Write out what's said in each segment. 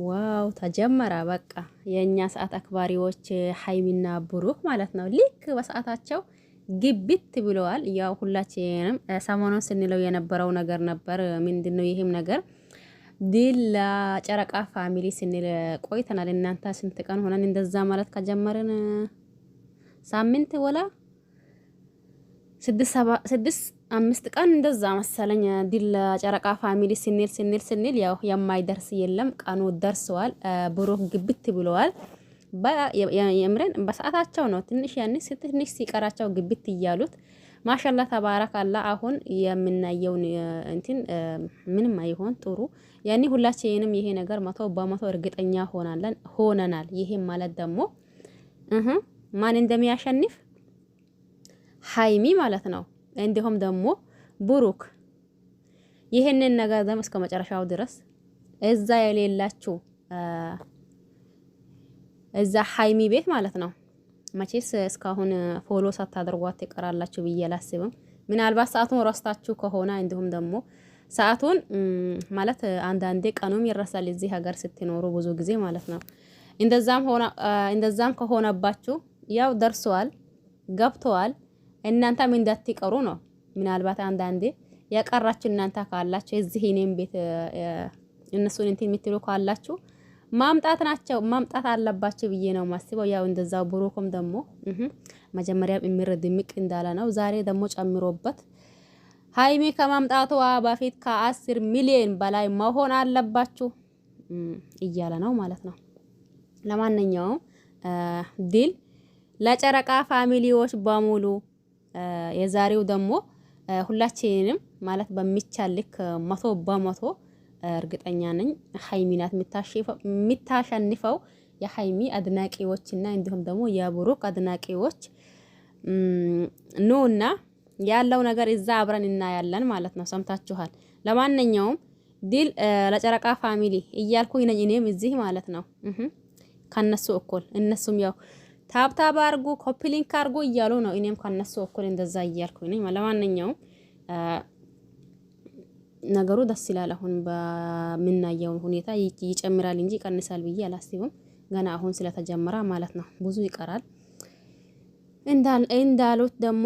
ዋው ተጀመረ። በቃ የኛ ሰዓት አክባሪዎች ሀይሚና ብሩክ ማለት ነው። ልክ በሰዓታቸው ግብት ብለዋል። ያው ሁላችንም ሰሞኑን ስንለው የነበረው ነገር ነበር። ምንድነው ይሄም ነገር ድል ለጨረቃ ፋሚሊ ስንል ቆይተናል። እናንተ ስንት ቀን ሆነን እንደዛ ማለት ከጀመርን ሳምንት ወላ ስድስት አምስት ቀን እንደዛ መሰለኝ። ድል ለጨረቃ ፋሚሊ ስንል ያው የማይደርስ የለም። ቀኑ ደርሰዋል። ብሩክ ግብት ብለዋል። የምረን በሰዓታቸው ነው። ትንሽ ሲቀራቸው ግብት እያሉት ማሻላ ተባረካላ። አሁን የምናየውን እንትን ምንም አይሆን ጥሩ ያኔ ሁላችንም ይሄ ነገር 100% እርግጠኛ ሆነናል። ይሄም ማለት ደግሞ ማን እንደሚያሸንፍ ሀይሚ ማለት ነው። እንዲሁም ደግሞ ብሩክ ይሄንን ነገር ደግሞ እስከ መጨረሻው ድረስ እዛ የሌላችሁ እዛ ሀይሚ ቤት ማለት ነው። መቼስ እስካሁን ፎሎ ሳታደርጓት ትቀራላችሁ ብዬ አላስብም። ምናልባት ሰዓቱን ረስታችሁ ከሆነ እንዲሁም ደግሞ ሰዓቱን ማለት አንዳንዴ ቀኑም ይረሳል እዚህ ሀገር ስትኖሩ ብዙ ጊዜ ማለት ነው። እንደዛም ከሆነባችሁ ያው ደርሰዋል፣ ገብተዋል። እናንተም እንዳትቀሩ ነው። ምናልባት አንዳንዴ ያቀራችሁ እናንተ ካላችሁ እዚህ እኔም ቤት እነሱን እንትን የምትሉ ካላችሁ ማምጣት አለባችሁ ብዬ ነው ማስበው። ያው እንደዛው ብሩክም ደግሞ መጀመሪያም ድምቅ እንዳለ ነው። ዛሬ ደግሞ ጨምሮበት ሀይሚ ከማምጣቷ በፊት ከ10 ሚሊዮን በላይ መሆን አለባችሁ እያለ ነው ማለት ነው። ለማንኛውም ድል ለጨረቃ ፋሚሊዎች በሙሉ። የዛሬው ደግሞ ሁላችንም ማለት በሚቻል ልክ 100% እርግጠኛ ነኝ ሀይሚ ናት የምታሸንፈው። የሀይሚ አድናቂዎችና እንዲሁም ደግሞ የብሩክ አድናቂዎች ኑና ያለው ነገር እዛ አብረን እናያለን ማለት ነው። ሰምታችኋል። ለማንኛውም ድል ለጨረቃ ፋሚሊ እያልኩኝ ነኝ እኔም እዚህ ማለት ነው። ከነሱ እኩል እነሱም ያው ታብታብ አርጉ ኮፒ ሊንክ አርጉ እያሉ ነው። እኔም ከነሱ እኩል እንደዛ እያልኩኝ ነኝ። ለማንኛውም ነገሩ ደስ ይላል። አሁን በምናየው ሁኔታ ይጨምራል እንጂ ይቀንሳል ብዬ አላስብም። ገና አሁን ስለተጀመረ ማለት ነው። ብዙ ይቀራል። እንዳሉት ደግሞ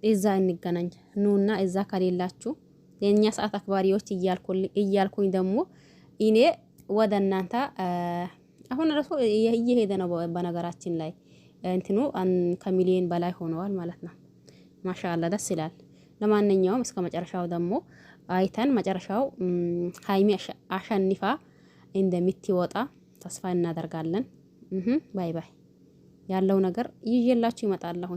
እዛ እንገናኝ ኑና እዛ ከሌላችሁ የኛ ሰዓት አክባሪዎች እያልኩኝ ደግሞ እኔ ወደ እናንተ አሁን ራሱ እየሄደ ነው። በነገራችን ላይ እንትኑ ከሚሊዮን በላይ ሆነዋል ማለት ነው። ማሻአላ ደስ ይላል። ለማንኛውም እስከ መጨረሻው ደግሞ አይተን መጨረሻው ሀይሚ አሸንፋ እንደምትወጣ ተስፋ እናደርጋለን። ባይ ባይ። ያለው ነገር ይዤላችሁ ይመጣለሁ።